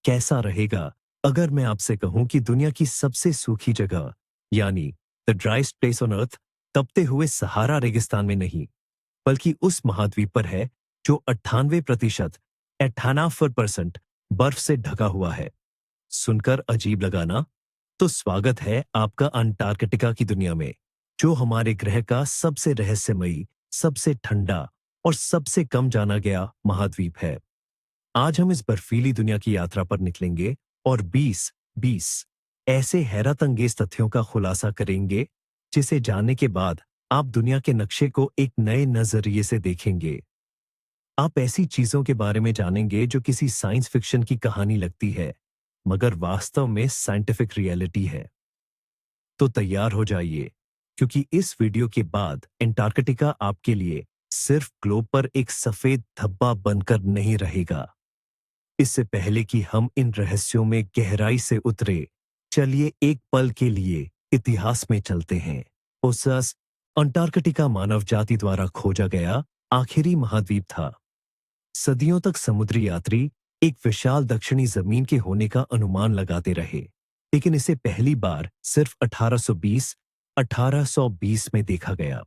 कैसा रहेगा अगर मैं आपसे कहूं कि दुनिया की सबसे सूखी जगह यानी the driest place on earth तपते हुए सहारा रेगिस्तान में नहीं, बल्कि उस महाद्वीप पर है जो 98% 98% बर्फ से ढका हुआ है। सुनकर अजीब लगा ना? तो स्वागत है आपका अंटार्कटिका की दुनिया में, जो हमारे ग्रह का सबसे रहस्यमयी, सबसे ठंडा और सबसे कम जाना गया महाद्वीप है। आज हम इस बर्फीली दुनिया की यात्रा पर निकलेंगे और 20 ऐसे हैरत अंगेज तथ्यों का खुलासा करेंगे जिसे जानने के बाद आप दुनिया के नक्शे को एक नए नजरिए से देखेंगे। आप ऐसी चीजों के बारे में जानेंगे जो किसी साइंस फिक्शन की कहानी लगती है, मगर वास्तव में साइंटिफिक रियलिटी है। तो तैयार हो जाइए, क्योंकि इस वीडियो के बाद अंटार्कटिका आपके लिए सिर्फ ग्लोब पर एक सफेद धब्बा बनकर नहीं रहेगा। इससे पहले कि हम इन रहस्यों में गहराई से उतरे, चलिए एक पल के लिए इतिहास में चलते हैं। ओसस अंटार्कटिका मानव जाति द्वारा खोजा गया आखिरी महाद्वीप था। सदियों तक समुद्री यात्री एक विशाल दक्षिणी जमीन के होने का अनुमान लगाते रहे, लेकिन इसे पहली बार सिर्फ 1820 में देखा गया।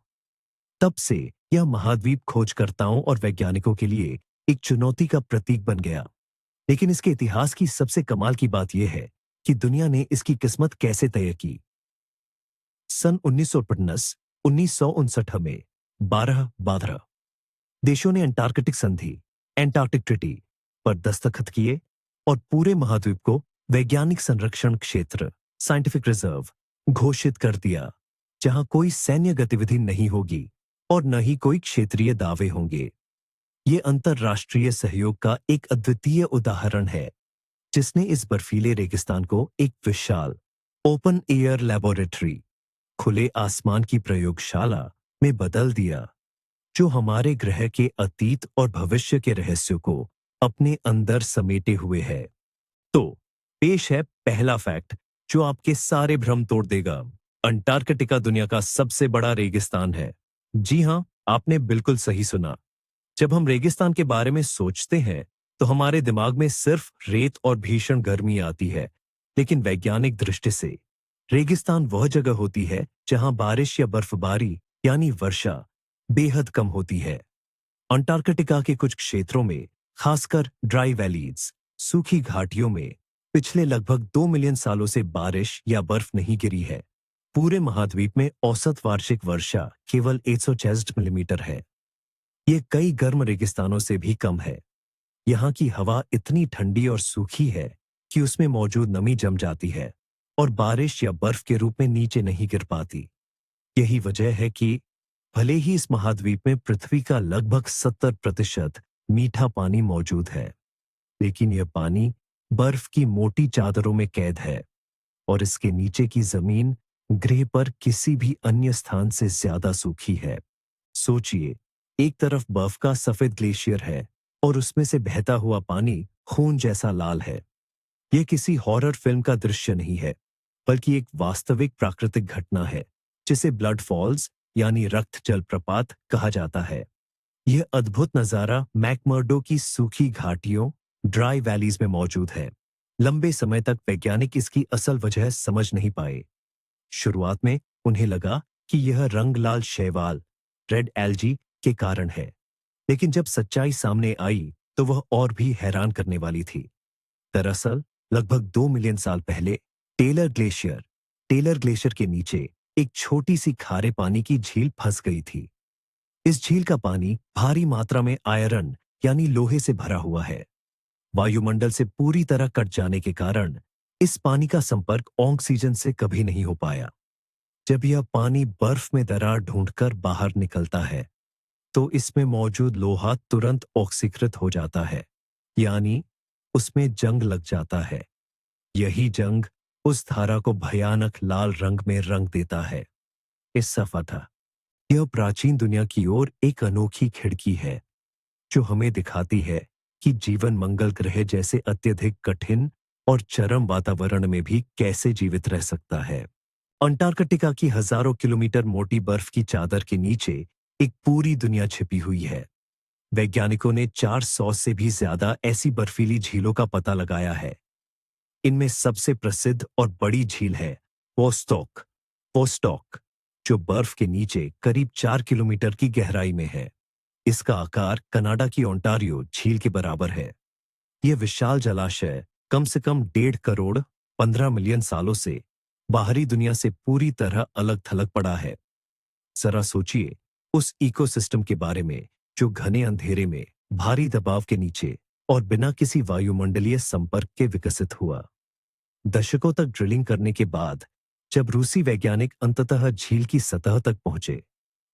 तब से यह महाद्वीप खोजकर्ताओं और वैज्ञानिकों के लिए एक चुनौती का प्रतीक बन गया। लेकिन इसके इतिहास की सबसे कमाल की बात यह है कि दुनिया ने इसकी किस्मत कैसे तय की। सन 1959 में 12 देशों ने अंटार्कटिक संधि एंटार्क्टिक ट्रीटी पर दस्तखत किए और पूरे महाद्वीप को वैज्ञानिक संरक्षण क्षेत्र साइंटिफिक रिजर्व घोषित कर दिया, जहां कोई सैन्य गतिविधि नहीं होगी और न ही कोई क्षेत्रीय दावे होंगे। ये अंतरराष्ट्रीय सहयोग का एक अद्वितीय उदाहरण है, जिसने इस बर्फीले रेगिस्तान को एक विशाल ओपन एयर लेबोरेटरी खुले आसमान की प्रयोगशाला में बदल दिया, जो हमारे ग्रह के अतीत और भविष्य के रहस्यों को अपने अंदर समेटे हुए है। तो पेश है पहला फैक्ट जो आपके सारे भ्रम तोड़ देगा। अंटार्कटिका दुनिया का सबसे बड़ा रेगिस्तान है। जी हां, आपने बिल्कुल सही सुना। जब हम रेगिस्तान के बारे में सोचते हैं तो हमारे दिमाग में सिर्फ रेत और भीषण गर्मी आती है, लेकिन वैज्ञानिक दृष्टि से रेगिस्तान वह जगह होती है जहां बारिश या बर्फबारी यानी वर्षा बेहद कम होती है। अंटार्कटिका के कुछ क्षेत्रों में, खासकर ड्राई वैलीज सूखी घाटियों में, पिछले लगभग 2 मिलियन सालों से बारिश या बर्फ नहीं गिरी है। पूरे महाद्वीप में औसत वार्षिक वर्षा केवल 166 मिलीमीटर है। ये कई गर्म रेगिस्तानों से भी कम है। यहाँ की हवा इतनी ठंडी और सूखी है कि उसमें मौजूद नमी जम जाती है और बारिश या बर्फ के रूप में नीचे नहीं गिर पाती। यही वजह है कि भले ही इस महाद्वीप में पृथ्वी का लगभग 70% मीठा पानी मौजूद है, लेकिन यह पानी बर्फ की मोटी चादरों में कैद है और इसके नीचे की जमीन ग्रह पर किसी भी अन्य स्थान से ज्यादा सूखी है। सोचिए, एक तरफ बर्फ का सफेद ग्लेशियर है और उसमें से बहता हुआ पानी खून जैसा लाल है। यह किसी हॉरर फिल्म का दृश्य नहीं है, बल्कि एक वास्तविक प्राकृतिक घटना है, जिसे ब्लड फॉल्स यानी रक्त जलप्रपात कहा जाता है। यह अद्भुत नजारा मैकमर्डो की सूखी घाटियों ड्राई वैलीज में मौजूद है। लंबे समय तक वैज्ञानिक इसकी असल वजह समझ नहीं पाए। शुरुआत में उन्हें लगा कि यह रंग लाल शैवाल रेड एल्जी के कारण है, लेकिन जब सच्चाई सामने आई तो वह और भी हैरान करने वाली थी। दरअसल लगभग 2 मिलियन साल पहले टेलर ग्लेशियर के नीचे एक छोटी सी खारे पानी की झील फंस गई थी। इस झील का पानी भारी मात्रा में आयरन यानी लोहे से भरा हुआ है। वायुमंडल से पूरी तरह कट जाने के कारण इस पानी का संपर्क ऑक्सीजन से कभी नहीं हो पाया। जब यह पानी बर्फ में दरार ढूंढकर बाहर निकलता है, तो इसमें मौजूद लोहा तुरंत ऑक्सीकृत हो जाता है, यानी उसमें जंग लग जाता है। यही जंग उस धारा को भयानक लाल रंग में रंग देता है। इस सफाता यह प्राचीन दुनिया की ओर एक अनोखी खिड़की है, जो हमें दिखाती है कि जीवन मंगल ग्रह जैसे अत्यधिक कठिन और चरम वातावरण में भी कैसे जीवित रह सकता है। अंटार्कटिका की हजारों किलोमीटर मोटी बर्फ की चादर के नीचे एक पूरी दुनिया छिपी हुई है। वैज्ञानिकों ने 400 से भी ज्यादा ऐसी बर्फीली झीलों का पता लगाया है, इनमें सबसे प्रसिद्ध और बड़ी झील है वोस्टॉक वोस्टॉक, जो बर्फ के नीचे करीब 4 किलोमीटर की गहराई में है। इसका आकार कनाडा की ओंटारियो झील के बराबर है। यह विशाल जलाशय कम से कम 1.5 करोड़ 15 मिलियन सालों से बाहरी दुनिया से पूरी तरह अलग थलग पड़ा है। जरा सोचिए उस इकोसिस्टम के बारे में जो घने अंधेरे में, भारी दबाव के नीचे और बिना किसी वायुमंडलीय संपर्क के विकसित हुआ। दशकों तक ड्रिलिंग करने के बाद जब रूसी वैज्ञानिक अंततः झील की सतह तक पहुंचे,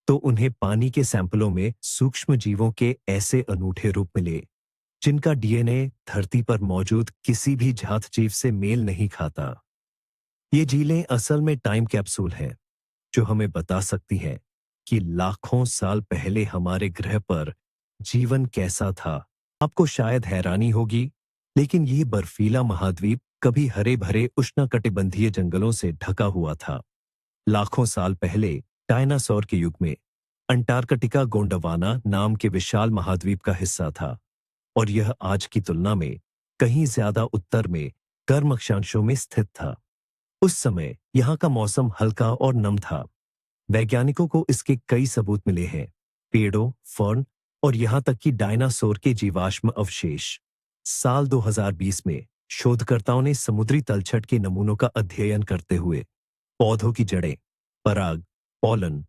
तो उन्हें पानी के सैंपलों में सूक्ष्म जीवों के ऐसे अनूठे रूप मिले जिनका डीएनए धरती पर मौजूद किसी भी जात जीव से मेल नहीं खाता। ये झीलें असल में टाइम कैप्सूल हैं, जो हमें बता सकती हैं कि लाखों साल पहले हमारे ग्रह पर जीवन कैसा था। आपको शायद हैरानी होगी, लेकिन ये बर्फीला महाद्वीप कभी हरे भरे उष्णकटिबंधीय जंगलों से ढका हुआ था। लाखों साल पहले डायनासोर के युग में अंटार्कटिका गोंडवाना नाम के विशाल महाद्वीप का हिस्सा था, और यह आज की तुलना में कहीं ज्यादा उत्तर में गर्म अक्षांशों में स्थित था। उस समय यहाँ का मौसम हल्का और नम था। वैज्ञानिकों को इसके कई सबूत मिले हैं, पेड़ों, फर्न और यहाँ तक कि डायनासोर के जीवाश्म अवशेष। साल 2020 में शोधकर्ताओं ने समुद्री तलछट के नमूनों का अध्ययन करते हुए पौधों की जड़ें, पराग, पॉलन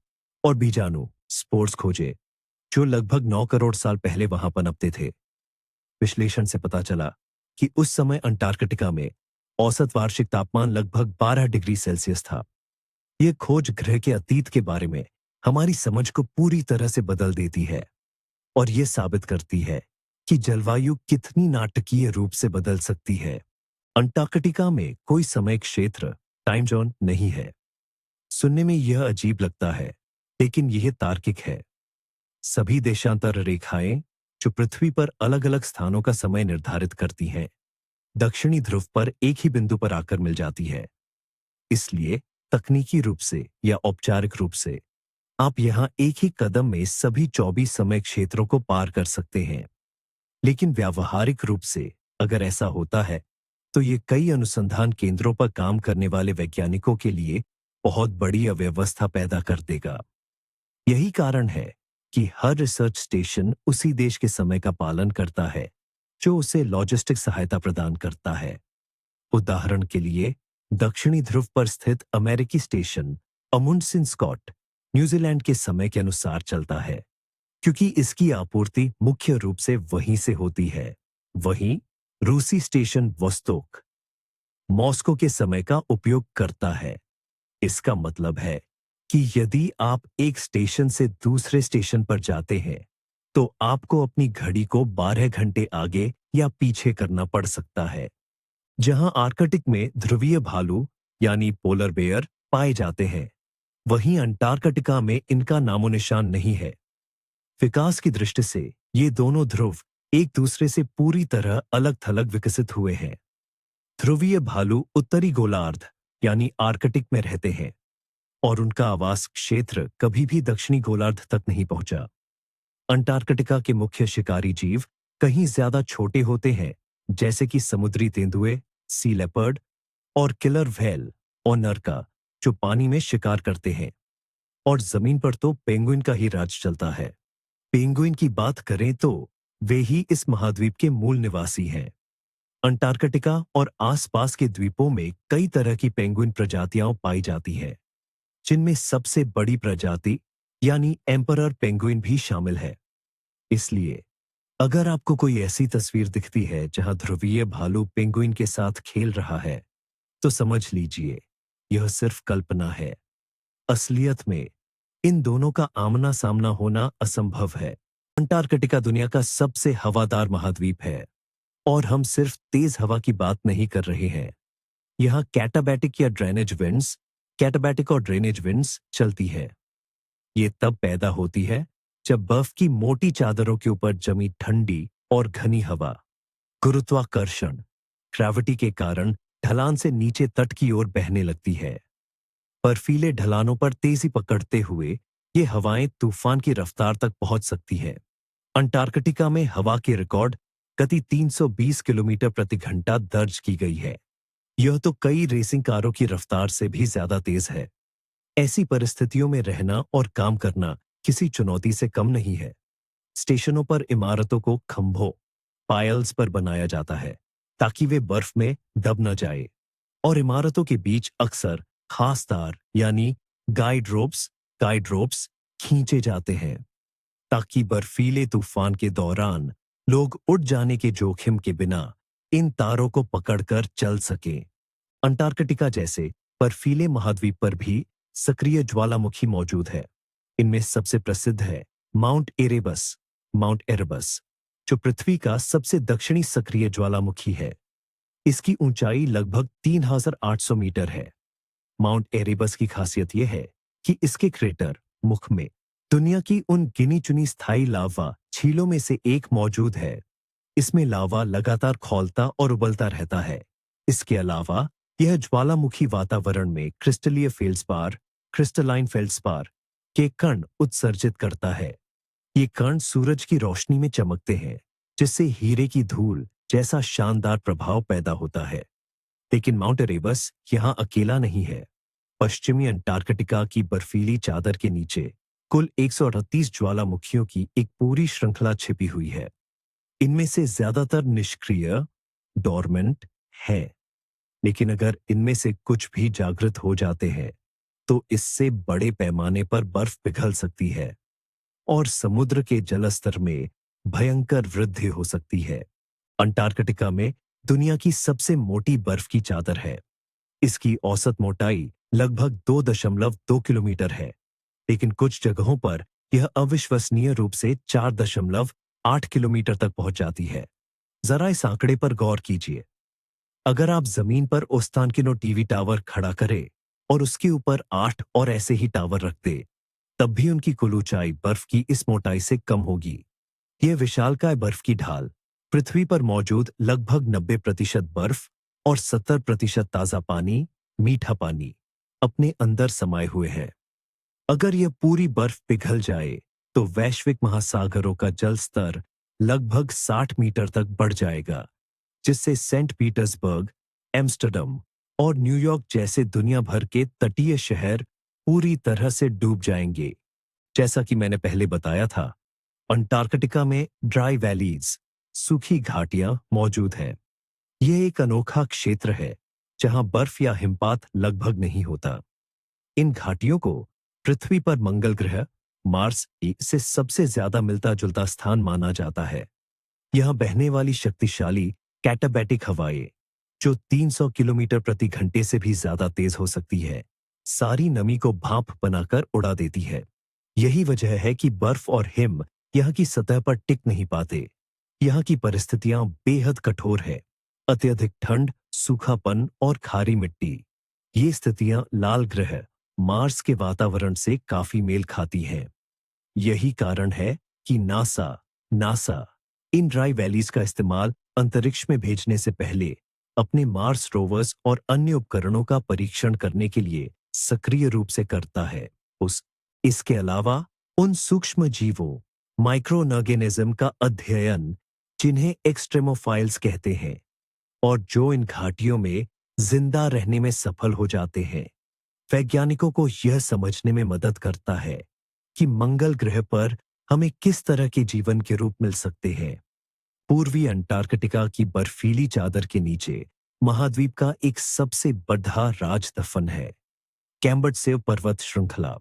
और बीजाणु स्पोर्स खोजे, जो लगभग 9 करोड़ साल पहले वहां पनपते थे। विश्लेषण से पता चला कि उस समय अंटार्कटिका में औसत वार्षिक तापमान लगभग 12 डिग्री सेल्सियस था। यह खोज ग्रह के अतीत के बारे में हमारी समझ को पूरी तरह से बदल देती है, और यह साबित करती है कि जलवायु कितनी नाटकीय रूप से बदल सकती है। अंटार्कटिका में कोई समय क्षेत्र, टाइम जोन नहीं है। सुनने में यह अजीब लगता है, लेकिन यह तार्किक है। सभी देशांतर रेखाएं जो पृथ्वी पर अलग अलग स्थानों का समय निर्धारित करती हैं, दक्षिणी ध्रुव पर एक ही बिंदु पर आकर मिल जाती है। इसलिए तकनीकी रूप से या औपचारिक रूप से आप यहां एक ही कदम में सभी 24 समय क्षेत्रों को पार कर सकते हैं। लेकिन व्यावहारिक रूप से अगर ऐसा होता है, तो ये कई अनुसंधान केंद्रों पर काम करने वाले वैज्ञानिकों के लिए बहुत बड़ी अव्यवस्था पैदा कर देगा। यही कारण है कि हर रिसर्च स्टेशन उसी देश के समय का पालन करता है जो उसे लॉजिस्टिक सहायता प्रदान करता है। उदाहरण के लिए, दक्षिणी ध्रुव पर स्थित अमेरिकी स्टेशन अमुंडसेन स्कॉट न्यूजीलैंड के समय के अनुसार चलता है, क्योंकि इसकी आपूर्ति मुख्य रूप से वहीं से होती है। वहीं रूसी स्टेशन वोस्तोक मॉस्को के समय का उपयोग करता है। इसका मतलब है कि यदि आप एक स्टेशन से दूसरे स्टेशन पर जाते हैं, तो आपको अपनी घड़ी को 12 घंटे आगे या पीछे करना पड़ सकता है। जहां आर्कटिक में ध्रुवीय भालू यानी पोलर बेयर पाए जाते हैं, वहीं अंटार्कटिका में इनका नामोनिशान नहीं है। विकास की दृष्टि से ये दोनों ध्रुव एक दूसरे से पूरी तरह अलग थलग विकसित हुए हैं। ध्रुवीय भालू उत्तरी गोलार्ध यानी आर्कटिक में रहते हैं, और उनका आवास क्षेत्र कभी भी दक्षिणी गोलार्ध तक नहीं पहुंचा। अंटार्कटिका के मुख्य शिकारी जीव कहीं ज्यादा छोटे होते हैं, जैसे कि समुद्री तेंदुए, सी लेपर्ड और किलर व्हेल और नरका, जो पानी में शिकार करते हैं। और जमीन पर तो पेंगुइन का ही राज चलता है। पेंगुइन की बात करें तो वे ही इस महाद्वीप के मूल निवासी हैं। अंटार्कटिका और आसपास के द्वीपों में कई तरह की पेंगुइन प्रजातियां पाई जाती हैं, जिनमें सबसे बड़ी प्रजाति यानी एम्परर पेंगुइन भी शामिल है। इसलिए अगर आपको कोई ऐसी तस्वीर दिखती है जहां ध्रुवीय भालू पेंगुइन के साथ खेल रहा है, तो समझ लीजिए यह सिर्फ कल्पना है। असलियत में इन दोनों का आमना सामना होना असंभव है। अंटार्कटिका दुनिया का सबसे हवादार महाद्वीप है, और हम सिर्फ तेज हवा की बात नहीं कर रहे हैं। यहाँ कैटाबैटिक या ड्रेनेज विंड्स, कैटाबैटिक और ड्रेनेज विंड्स चलती है। ये तब पैदा होती है जब बर्फ की मोटी चादरों के ऊपर जमी ठंडी और घनी हवा गुरुत्वाकर्षण, ग्रेविटी के कारण ढलान से नीचे तट की ओर बहने लगती है। बर्फीले ढलानों पर तेजी पकड़ते हुए ये हवाएं तूफान की रफ्तार तक पहुंच सकती हैं। अंटार्कटिका में हवा की रिकॉर्ड गति 320 किलोमीटर प्रति घंटा दर्ज की गई है। यह तो कई रेसिंग कारों की रफ्तार से भी ज्यादा तेज है। ऐसी परिस्थितियों में रहना और काम करना किसी चुनौती से कम नहीं है। स्टेशनों पर इमारतों को खंभों, पायल्स पर बनाया जाता है ताकि वे बर्फ में दब न जाए, और इमारतों के बीच अक्सर खास तार यानी गाइड रोप्स खींचे जाते हैं ताकि बर्फीले तूफान के दौरान लोग उड़ जाने के जोखिम के बिना इन तारों को पकड़कर चल सकें। अंटार्कटिका जैसे बर्फीले महाद्वीप पर भी सक्रिय ज्वालामुखी मौजूद है। इनमें सबसे प्रसिद्ध है माउंट एरेबस, जो पृथ्वी का सबसे दक्षिणी सक्रिय ज्वालामुखी है। इसकी ऊंचाई लगभग 3,800 मीटर है। माउंट एरेबस की खासियत यह है कि इसके क्रेटर मुख में दुनिया की उन गिनी चुनी स्थायी लावा झीलों में से एक मौजूद है। इसमें लावा लगातार खौलता और उबलता रहता है। इसके अलावा यह ज्वालामुखी वातावरण में क्रिस्टलाइन फेल्ड्स्पार के कण उत्सर्जित करता है। ये कण सूरज की रोशनी में चमकते हैं, जिससे हीरे की धूल जैसा शानदार प्रभाव पैदा होता है। लेकिन माउंट एरेबस यहां अकेला नहीं है। पश्चिमी अंटार्कटिका की बर्फीली चादर के नीचे कुल 138 ज्वालामुखियों की एक पूरी श्रृंखला छिपी हुई है। इनमें से ज्यादातर निष्क्रिय डोरमेंट है, लेकिन अगर इनमें से कुछ भी जागृत हो जाते हैं तो इससे बड़े पैमाने पर बर्फ पिघल सकती है और समुद्र के जलस्तर में भयंकर वृद्धि हो सकती है। अंटार्कटिका में दुनिया की सबसे मोटी बर्फ की चादर है। इसकी औसत मोटाई लगभग 2.2 किलोमीटर है, लेकिन कुछ जगहों पर यह अविश्वसनीय रूप से 4.8 किलोमीटर तक पहुंच जाती है। जरा इस आंकड़े पर गौर कीजिए। अगर आप जमीन पर ओस्तानकिनो टीवी टावर खड़ा करें और उसके ऊपर 8 और ऐसे ही टावर रख दे, तब भी उनकी कुल ऊंचाई बर्फ की इस मोटाई से कम होगी। यह विशालकाय बर्फ की ढाल पृथ्वी पर मौजूद लगभग 90% बर्फ और 70% ताजा पानी, मीठा पानी अपने अंदर समाये हुए है। अगर यह पूरी बर्फ पिघल जाए तो वैश्विक महासागरों का जल स्तर लगभग 60 मीटर तक बढ़ जाएगा, जिससे सेंट पीटर्सबर्ग, एम्स्टर्डम और न्यूयॉर्क जैसे दुनिया भर के तटीय शहर पूरी तरह से डूब जाएंगे। जैसा कि मैंने पहले बताया था, अंटार्कटिका में ड्राई वैलीज, सूखी घाटियां मौजूद हैं। यह एक अनोखा क्षेत्र है जहां बर्फ या हिमपात लगभग नहीं होता। इन घाटियों को पृथ्वी पर मंगल ग्रह मार्स से सबसे ज्यादा मिलता जुलता स्थान माना जाता है। यहां बहने वाली शक्तिशाली कैटाबैटिक हवाएं, जो 300 किलोमीटर प्रति घंटे से भी ज्यादा तेज हो सकती है, सारी नमी को भाप बनाकर उड़ा देती है। यही वजह है कि बर्फ और हिम यहाँ की सतह पर टिक नहीं पाते। यहाँ की परिस्थितियां बेहद कठोर है। अत्यधिक ठंड, सूखापन और खारी मिट्टी, ये स्थितियां लाल ग्रह मार्स के वातावरण से काफी मेल खाती हैं। यही कारण है कि नासा इन ड्राई वैलीज का इस्तेमाल अंतरिक्ष में भेजने से पहले अपने मार्स रोवर्स और अन्य उपकरणों का परीक्षण करने के लिए सक्रिय रूप से करता है। इसके अलावा उन सूक्ष्म जीवों, माइक्रोऑर्गेनिज्म का अध्ययन, जिन्हें एक्सट्रेमोफाइल्स कहते हैं, और जो इन घाटियों में जिंदा रहने में सफल हो जाते हैं, वैज्ञानिकों को यह समझने में मदद करता है कि मंगल ग्रह पर हमें किस तरह के जीवन के रूप मिल सकते हैं। पूर्वी अंटार्कटिका की बर्फीली चादर के नीचे महाद्वीप का एक सबसे बड़ा राज दफन है, कैम्बर्टसेव पर्वत श्रृंखला।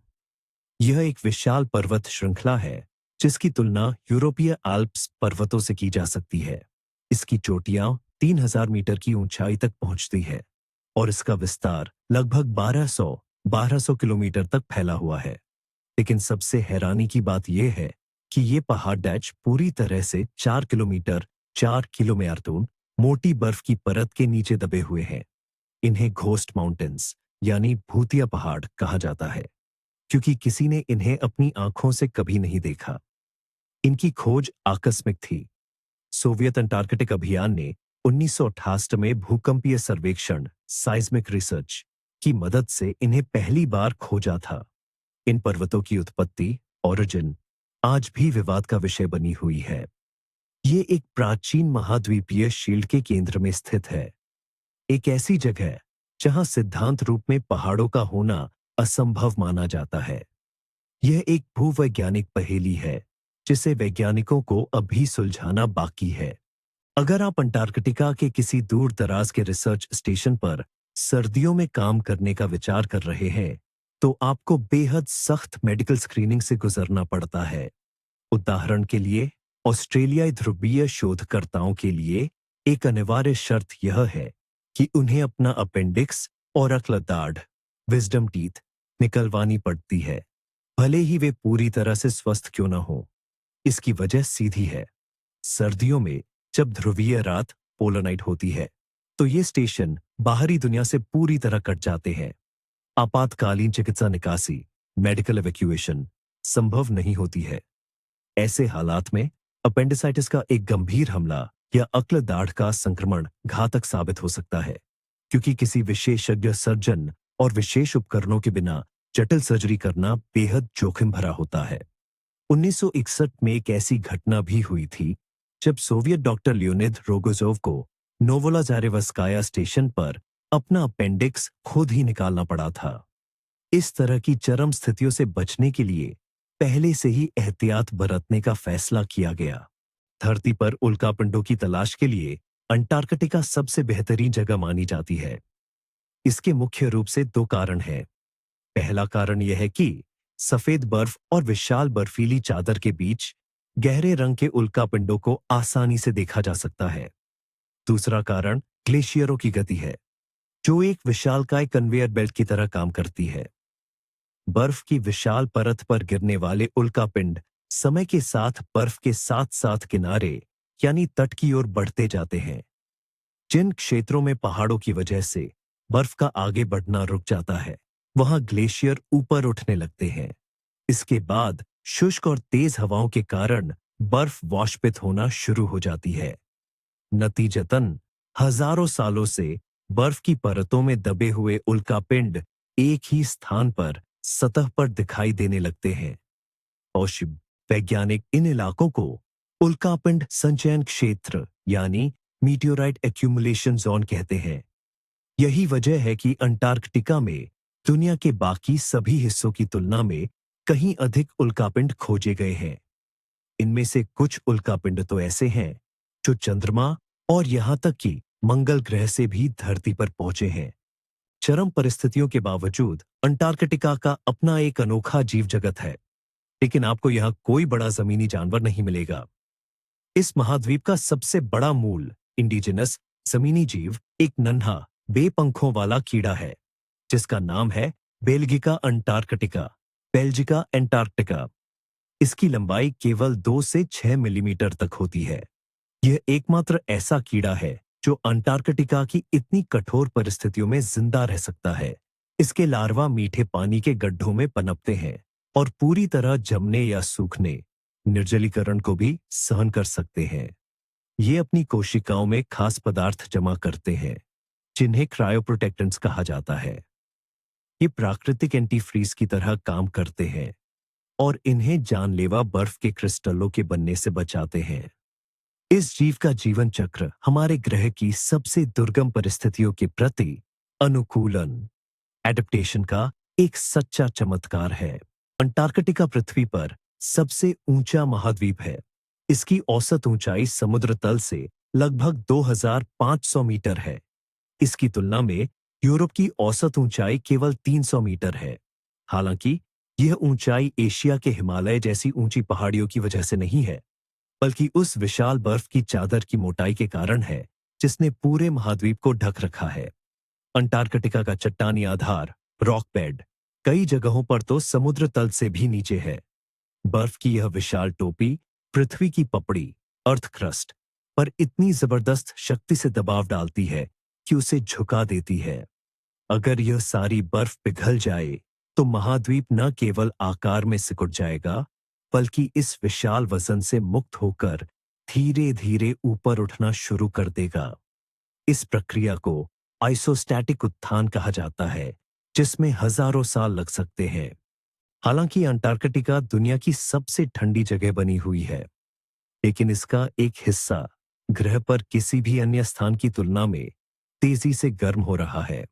यह एक विशाल पर्वत श्रृंखला है जिसकी तुलना यूरोपीय आल्प्स पर्वतों से की जा सकती है। इसकी चोटियां 3,000 मीटर की ऊंचाई तक पहुंचती है और इसका विस्तार लगभग 1200 किलोमीटर तक फैला हुआ है। लेकिन सबसे हैरानी की बात यह है कि ये पहाड़ डैच पूरी तरह से 4 किलोमीटर 4 किलोमीटर मोटी बर्फ की परत के नीचे दबे हुए हैं। इन्हें घोस्ट माउंटेन्स यानी भूतिया पहाड़ कहा जाता है, क्योंकि किसी ने इन्हें अपनी आंखों से कभी नहीं देखा। इनकी खोज आकस्मिक थी। सोवियत अंटार्कटिक अभियान ने 1968 में भूकंपीय सर्वेक्षण साइज्मिक रिसर्च की मदद से इन्हें पहली बार खोजा था। इन पर्वतों की उत्पत्ति ओरिजिन आज भी विवाद का विषय बनी हुई है। ये एक प्राचीन महाद्वीपीय शील्ड के केंद्र में स्थित है। एक ऐसी जगह जहां सिद्धांत रूप में पहाड़ों का होना असंभव माना जाता है। यह एक भूवैज्ञानिक पहेली है जिसे वैज्ञानिकों को अभी सुलझाना बाकी है। अगर आप अंटार्कटिका के किसी दूर दराज के रिसर्च स्टेशन पर सर्दियों में काम करने का विचार कर रहे हैं, तो आपको बेहद सख्त मेडिकल स्क्रीनिंग से गुजरना पड़ता है। उदाहरण के लिए, ऑस्ट्रेलियाई ध्रुवीय शोधकर्ताओं के लिए एक अनिवार्य शर्त यह है कि उन्हें अपना अपेंडिक्स और अक्ल दाढ़, विजडम टीथ, निकलवानी पड़ती है, भले ही वे पूरी तरह से स्वस्थ क्यों न हो। इसकी वजह सीधी है। सर्दियों में जब ध्रुवीय रात पोलर नाइट होती है, तो ये स्टेशन बाहरी दुनिया से पूरी तरह कट जाते हैं। आपातकालीन चिकित्सा निकासी, मेडिकल इवैक्यूएशन संभव नहीं होती है। ऐसे हालात में अपेंडिसाइटिस का एक गंभीर हमला या अक्ल दाढ़ का संक्रमण घातक साबित हो सकता है, क्योंकि किसी विशेषज्ञ सर्जन और विशेष उपकरणों के बिना जटिल सर्जरी करना बेहद जोखिम भरा होता है। 1961 में एक ऐसी घटना भी हुई थी जब सोवियत डॉक्टर लियोनिद रोगोजोव को नोवोलाजारेवस्काया स्टेशन पर अपना अपेंडिक्स खुद ही निकालना पड़ा था। इस तरह की चरम स्थितियों से बचने के लिए पहले से ही एहतियात बरतने का फैसला किया गया। धरती पर उल्कापिंडों की तलाश के लिए अंटार्कटिका सबसे बेहतरीन जगह मानी जाती है। इसके मुख्य रूप से दो कारण हैं। पहला कारण यह है कि सफेद बर्फ और विशाल बर्फीली चादर के बीच गहरे रंग के उल्कापिंडों को आसानी से देखा जा सकता है। दूसरा कारण ग्लेशियरों की गति है, जो एक विशालकाय कन्वेयर बेल्ट की तरह काम करती है। बर्फ की विशाल परत पर गिरने वाले उल्कापिंड समय के साथ बर्फ के साथ साथ किनारे यानी तट की ओर बढ़ते जाते हैं। जिन क्षेत्रों में पहाड़ों की वजह से बर्फ का आगे बढ़ना रुक जाता है, वहां ग्लेशियर ऊपर उठने लगते हैं। इसके बाद शुष्क और तेज हवाओं के कारण बर्फ वाष्पित होना शुरू हो जाती है। नतीजतन हजारों सालों से बर्फ की परतों में दबे हुए उल्कापिंड एक ही स्थान पर सतह पर दिखाई देने लगते हैं। औषध वैज्ञानिक इन इलाकों को उल्कापिंड संचयन क्षेत्र यानी मीटियोराइट एक्यूमुलेशन जोन कहते हैं। यही वजह है कि अंटार्कटिका में दुनिया के बाकी सभी हिस्सों की तुलना में कहीं अधिक उल्कापिंड खोजे गए हैं। इनमें से कुछ उल्कापिंड तो ऐसे हैं जो चंद्रमा और यहां तक कि मंगल ग्रह से भी धरती पर पहुंचे हैं। चरम परिस्थितियों के बावजूद अंटार्कटिका का अपना एक अनोखा जीव जगत है, लेकिन आपको यहां कोई बड़ा जमीनी जानवर नहीं मिलेगा। इस महाद्वीप का सबसे बड़ा मूल इंडिजिनस जमीनी जीव एक नन्हा बेपंखों वाला कीड़ा है, जिसका नाम है बेल्गिका अंटार्कटिका, बेल्जिका एंटार्क्टिका। इसकी लंबाई केवल 2 से 6 मिलीमीटर तक होती है। यह एकमात्र ऐसा कीड़ा है जो अंटार्कटिका की इतनी कठोर परिस्थितियों में जिंदा रह सकता है। इसके लार्वा मीठे पानी के गड्ढों में पनपते हैं और पूरी तरह जमने या सूखने, निर्जलीकरण को भी सहन कर सकते हैं। ये अपनी कोशिकाओं में खास पदार्थ जमा करते हैं, जिन्हें क्रायोप्रोटेक्टेंट्स कहा जाता है। ये प्राकृतिक एंटीफ्रीज की तरह काम करते हैं और इन्हें जानलेवा बर्फ के क्रिस्टलों के बनने से बचाते हैं। इस जीव का जीवन चक्र हमारे ग्रह की सबसे दुर्गम परिस्थितियों के प्रति अनुकूलन, एडेप्टेशन का एक सच्चा चमत्कार है। अंटार्कटिका पृथ्वी पर सबसे ऊंचा महाद्वीप है। इसकी औसत ऊंचाई समुद्र तल से लगभग 2500 मीटर है। इसकी तुलना में यूरोप की औसत ऊंचाई केवल 300 मीटर है। हालांकि यह ऊंचाई एशिया के हिमालय जैसी ऊंची पहाड़ियों की वजह से नहीं है, बल्कि उस विशाल बर्फ की चादर की मोटाई के कारण है जिसने पूरे महाद्वीप को ढक रखा है। अंटार्कटिका का चट्टानी आधार, रॉक बेड, कई जगहों पर तो समुद्र तल से भी नीचे है। बर्फ की यह विशाल टोपी पृथ्वी की पपड़ी, अर्थ क्रस्ट, पर इतनी जबरदस्त शक्ति से दबाव डालती है कि उसे झुका देती है। अगर यह सारी बर्फ पिघल जाए तो महाद्वीप न केवल आकार में सिकुड़ जाएगा, बल्कि इस विशाल वजन से मुक्त होकर धीरे धीरे ऊपर उठना शुरू कर देगा। इस प्रक्रिया को आइसोस्टैटिक उत्थान कहा जाता है, जिसमें हजारों साल लग सकते हैं। हालांकि अंटार्कटिका दुनिया की सबसे ठंडी जगह बनी हुई है, लेकिन इसका एक हिस्सा ग्रह पर किसी भी अन्य स्थान की तुलना में तेजी से गर्म हो रहा है।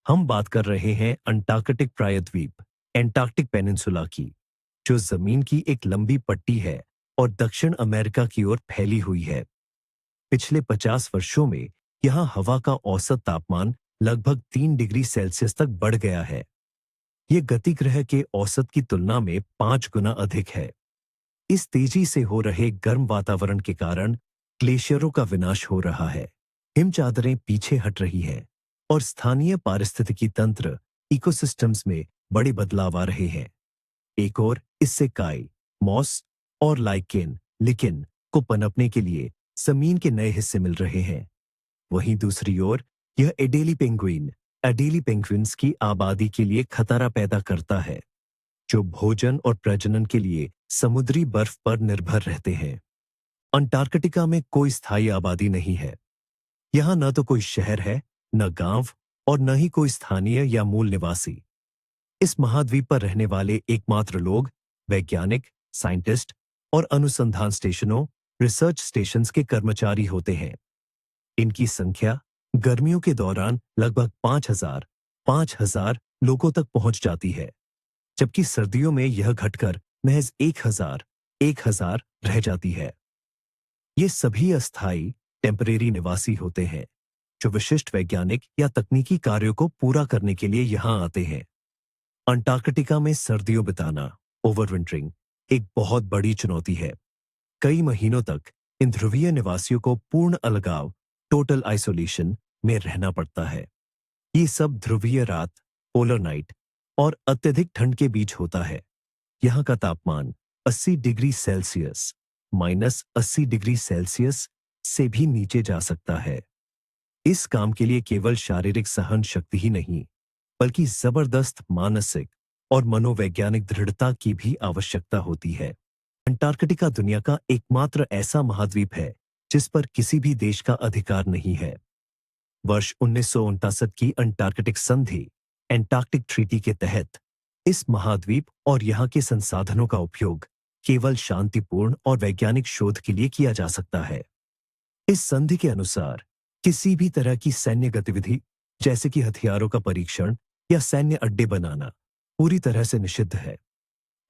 हम बात कर रहे हैं अंटार्कटिक प्रायद्वीप, एंटार्क्टिक पेनिनसुला की, जो जमीन की एक लंबी पट्टी है और दक्षिण अमेरिका की ओर फैली हुई है। पिछले 50 वर्षों में यहां हवा का औसत तापमान लगभग 3 डिग्री सेल्सियस तक बढ़ गया है। ये गति ग्रह के औसत की तुलना में 5 गुना अधिक है। इस तेजी से हो रहे गर्म वातावरण के कारण ग्लेशियरों का विनाश हो रहा है, हिम चादरें पीछे हट रही हैं और स्थानीय पारिस्थितिकी तंत्र इकोसिस्टम्स में बड़े बदलाव आ रहे हैं। एक और इससे काई, मॉस और लाइकेन लिकेन को पनपने के लिए जमीन के नए हिस्से मिल रहे हैं। वहीं दूसरी ओर यह एडेली पेंगुइन्स की आबादी के लिए खतरा पैदा करता है, जो भोजन और प्रजनन के लिए समुद्री बर्फ पर निर्भर रहते हैं। अंटार्कटिका में कोई स्थायी आबादी नहीं है। यहाँ न तो कोई शहर है, न गांव और न ही कोई स्थानीय या मूल निवासी। इस महाद्वीप पर रहने वाले एकमात्र लोग वैज्ञानिक, साइंटिस्ट और अनुसंधान स्टेशनों, रिसर्च स्टेशंस के कर्मचारी होते हैं। इनकी संख्या गर्मियों के दौरान लगभग 5,000 लोगों तक पहुंच जाती है, जबकि सर्दियों में यह घटकर महज 1,000 रह जाती है। ये सभी अस्थायी टेम्परेरी निवासी होते हैं, जो विशिष्ट वैज्ञानिक या तकनीकी कार्यों को पूरा करने के लिए यहां आते हैं। अंटार्कटिका में सर्दियों बिताना, ओवरविंटरिंग, एक बहुत बड़ी चुनौती है। कई महीनों तक इन ध्रुवीय निवासियों को पूर्ण अलगाव, टोटल आइसोलेशन में रहना पड़ता है। ये सब ध्रुवीय रात, पोलर नाइट और अत्यधिक ठंड के बीच होता है। यहाँ का तापमान 80 डिग्री सेल्सियस -80 डिग्री सेल्सियस से भी नीचे जा सकता है। इस काम के लिए केवल शारीरिक सहन शक्ति ही नहीं, बल्कि जबरदस्त मानसिक और मनोवैज्ञानिक दृढ़ता की भी आवश्यकता होती है। अंटार्कटिका दुनिया का एकमात्र ऐसा महाद्वीप है जिस पर किसी भी देश का अधिकार नहीं है। वर्ष 1959 की अंटार्कटिक संधि, एंटार्क्टिक ट्रीटी के तहत इस महाद्वीप और यहाँ के संसाधनों का उपयोग केवल शांतिपूर्ण और वैज्ञानिक शोध के लिए किया जा सकता है। इस संधि के अनुसार किसी भी तरह की सैन्य गतिविधि, जैसे कि हथियारों का परीक्षण या सैन्य अड्डे बनाना, पूरी तरह से निषिद्ध है।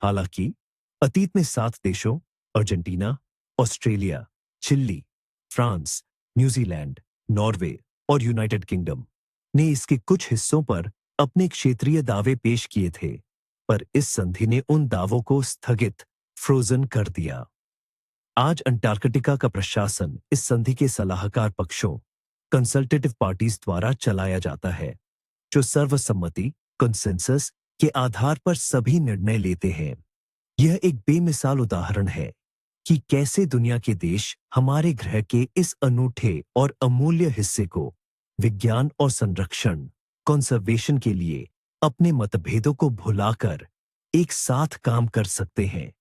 हालांकि अतीत में 7 देशों Argentina, Australia, Chile, France, New Zealand, Norway और यूनाइटेड किंगडम ने इसके कुछ हिस्सों पर अपने क्षेत्रीय दावे पेश किए थे, पर इस संधि ने उन दावों को स्थगित, फ्रोजन कर दिया। आज अंटार्कटिका का प्रशासन इस संधि के सलाहकार पक्षों, कंसल्टेटिव पार्टीज द्वारा चलाया जाता है, जो सर्वसम्मति, कंसेंसस के आधार पर सभी निर्णय लेते हैं। यह एक बेमिसाल उदाहरण है कि कैसे दुनिया के देश हमारे ग्रह के इस अनूठे और अमूल्य हिस्से को विज्ञान और संरक्षण, कंजर्वेशन के लिए अपने मतभेदों को भुलाकर एक साथ काम कर सकते हैं।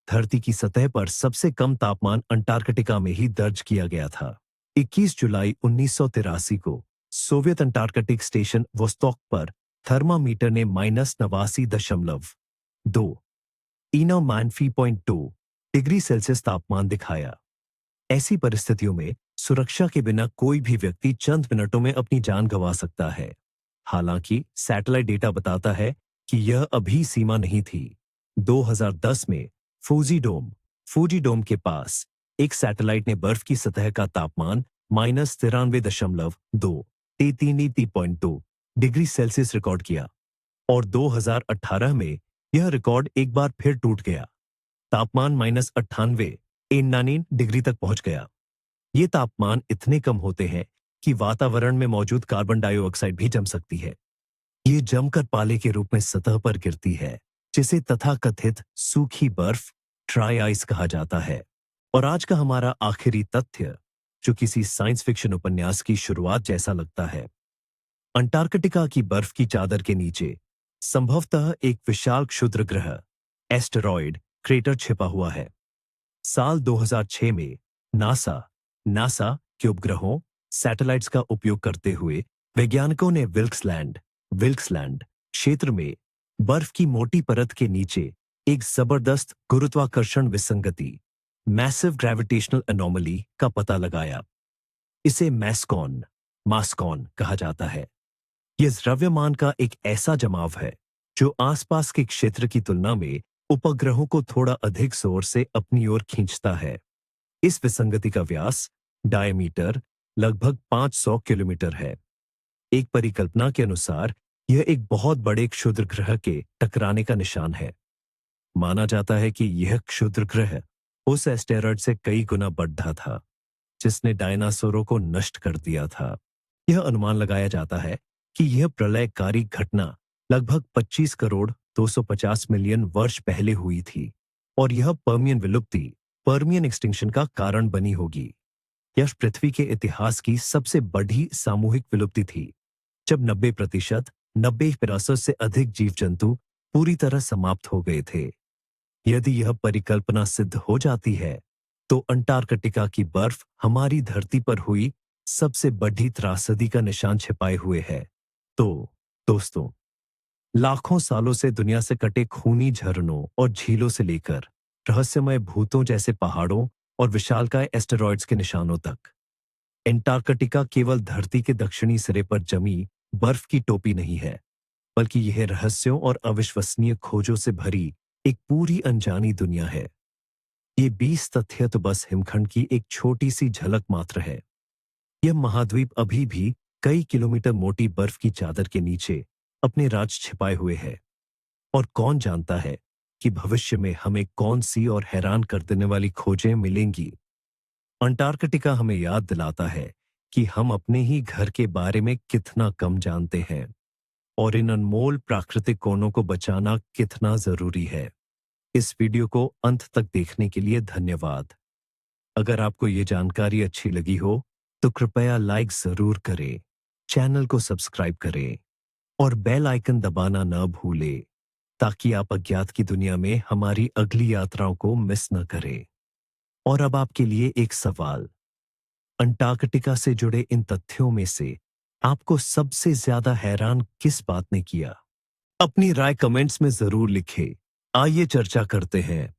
धरती की सतह पर सबसे कम तापमान अंटार्कटिका में ही दर्ज किया गया था। 21 जुलाई 1983 को सोवियत अंटार्कटिक स्टेशन वोस्टॉक पर थर्मामीटर ने -89.2 डिग्री सेल्सियस तापमान दिखाया। ऐसी परिस्थितियों में सुरक्षा के बिना कोई भी व्यक्ति चंद मिनटों में अपनी जान गंवा सकता है। हालांकि सैटेलाइट डेटा बताता है कि यह अभी सीमा नहीं थी। 2010 में फूजीडोम के पास एक सैटेलाइट ने बर्फ की सतह का तापमान -93.2 डिग्री सेल्सियस रिकॉर्ड किया और 2018 में यह रिकॉर्ड एक बार फिर टूट गया। तापमान -98 डिग्री तक पहुंच गया। ये तापमान इतने कम होते हैं कि वातावरण में मौजूद कार्बन डाइऑक्साइड भी जम सकती है। ये जमकर पाले के रूप में सतह पर गिरती है, जिसे तथाकथित सूखी बर्फ, ड्राई आइस कहा जाता है। और आज का हमारा आखिरी तथ्य, जो किसी साइंस फिक्शन उपन्यास की शुरुआत जैसा लगता है। अंटार्कटिका की बर्फ की चादर के नीचे संभवतः एक विशाल क्षुद्र ग्रह, एस्टेरॉयड क्रेटर छिपा हुआ है। साल 2006 में नासा के उपग्रहों, सैटेलाइट्स का उपयोग करते हुए वैज्ञानिकों ने विल्क्सलैंड क्षेत्र में बर्फ की मोटी परत के नीचे एक जबरदस्त गुरुत्वाकर्षण विसंगति, मैसिव ग्रेविटेशनल एनोमली का पता लगाया। इसे मैस्कॉन मास्कॉन कहा जाता है। यह द्रव्यमान का एक ऐसा जमाव है जो आसपास के क्षेत्र की तुलना में उपग्रहों को थोड़ा अधिक जोर से अपनी ओर खींचता है। इस विसंगति का व्यास डायमीटर लगभग 500 किलोमीटर है। एक परिकल्पना के अनुसार यह एक बहुत बड़े क्षुद्र ग्रह के टकराने का निशान है। माना जाता है कि यह क्षुद्र ग्रह उस एस्टेरॉयड से कई गुना बड़ा था जिसने डायनासोरों को नष्ट कर दिया था। यह अनुमान लगाया जाता है कि यह प्रलयकारी घटना लगभग 25 करोड़ 250 मिलियन वर्ष पहले हुई थी और यह पर्मियन विलुप्ति पर्मियन एक्सटिंक्शन का कारण बनी होगी। यह पृथ्वी के इतिहास की सबसे बड़ी सामूहिक विलुप्ति थी जब 90% 90% से अधिक जीव जंतु पूरी तरह समाप्त हो गए थे। यदि यह परिकल्पना सिद्ध हो जाती है तो अंटार्कटिका की बर्फ हमारी धरती पर हुई सबसे बड़ी त्रासदी का निशान छिपाए हुए है। तो दोस्तों, लाखों सालों से दुनिया से कटे खूनी झरनों और झीलों से लेकर रहस्यमय भूतों जैसे पहाड़ों और विशालकाय एस्टेरॉयड्स के निशानों तक, अंटार्कटिका केवल धरती के दक्षिणी सिरे पर जमी बर्फ की टोपी नहीं है, बल्कि यह रहस्यों और अविश्वसनीय खोजों से भरी एक पूरी अनजानी दुनिया है। ये 20 तथ्य तो बस हिमखंड की एक छोटी सी झलक मात्र है। यह महाद्वीप अभी भी कई किलोमीटर मोटी बर्फ की चादर के नीचे अपने राज छिपाए हुए है और कौन जानता है कि भविष्य में हमें कौन सी और हैरान कर देने वाली खोजें मिलेंगी। अंटार्कटिका हमें याद दिलाता है कि हम अपने ही घर के बारे में कितना कम जानते हैं और इन अनमोल प्राकृतिक कोणों को बचाना कितना जरूरी है। इस वीडियो को अंत तक देखने के लिए धन्यवाद। अगर आपको ये जानकारी अच्छी लगी हो तो कृपया लाइक जरूर करें, चैनल को सब्सक्राइब करें और बेल आइकन दबाना न भूलें ताकि आप अज्ञात की दुनिया में हमारी अगली यात्राओं को मिस न करें। और अब आपके लिए एक सवाल, अंटार्कटिका से जुड़े इन तथ्यों में से आपको सबसे ज्यादा हैरान किस बात ने किया? अपनी राय कमेंट्स में जरूर लिखें। आइए चर्चा करते हैं।